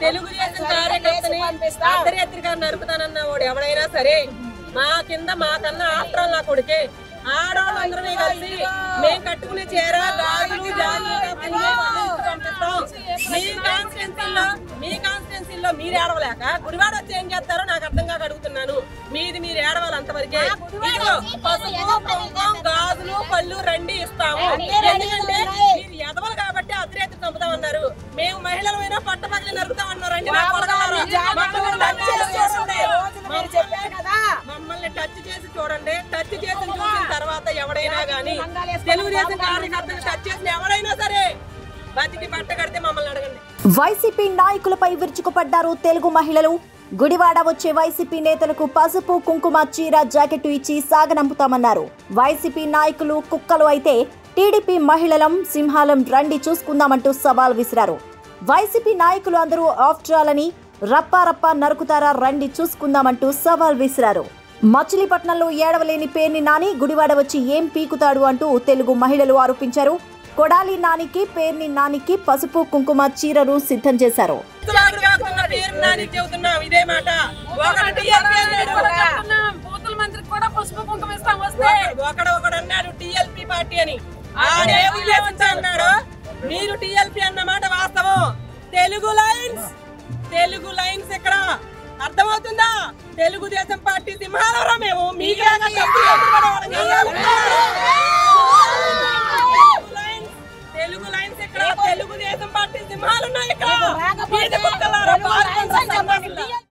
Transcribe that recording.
తెలుగుదేశం కార్యకర్తని అర్ధరాత్రిగా నరుకుతానన్న వాడు ఎవడైనా సరే మా కింద మా కన్నా ఆఫ్టర్ నా కొడుకే ఆడవాళ్ళందరూ కలిసి మేము కట్టుకునే చీర గాజులు పంపిస్తాం. మీ కాన్స్టిట్యున్సీలో మీరు ఏడవలేక గుడివాడ వచ్చి ఏం చేస్తారో నాకు అర్థం కాక అడుగుతున్నాను. మీది మీరు ఏడవాలి అంతవరకే. పసుపు కుంకుమ గాజులు పళ్ళు రండి ఇస్తాము. ఎందుకంటే మీరు ఎదవలు కాబట్టి అర్ధరాత్రి చంపుతామన్నారు. మేము మహిళలమైనా పట్టపక్కన నరుకుతామన్నారండి. మమ్మల్ని టచ్ చేసి చూడండి. టచ్ చేసి చూసిన తర్వాత ఎవడైనా గానీ తెలుగుదేశం కార్యకర్తలు టచ్ చేసిన ఎవరైనా సరే బతికి పట్ట కడితే మమ్మల్ని అడగండి. వైసీపీ నాయకులపై విరుచుకుపడ్డారు తెలుగు మహిళలు. గుడివాడ వచ్చే వైసీపీ నేతలకు పసుపు కుంకుమ చీర జాకెట్ ఇచ్చి సాగనంపుతామన్నారు. వైసీపీ నాయకులు కుక్కలు అయితే టీడీపీ మహిళలం సింహాలం రండి చూసుకుందామంటూ సవాల్ విసిరారు. వైసీపీ నాయకులు అందరూ ఆఫ్టర్ ఆల్ అని రప్పారప్ప నరుకుతారా రండి చూసుకుందామంటూ సవాల్ విసిరారు. మచిలీపట్నంలో ఏడవలేని పేర్ని నాని గుడివాడ వచ్చి ఏం పీకుతాడు అంటూ తెలుగు మహిళలు ఆరోపించారు. కొడాలి నానికి పేర్ని నానికి పసుపు కుంకుమ చీరలు సిద్ధం చేశారు. మీరు టీఎల్పీ అన్నమాట వాస్తవం. తెలుగు లైన్స్ ఇక్కడ అర్థమవుతుందా? తెలుగుదేశం పార్టీ సింహాలరా మేము. తెలుగు లైన్స్ ఇక్కడ తెలుగుదేశం పార్టీ సింహాలు ఉన్నాయి ఇక్కడ.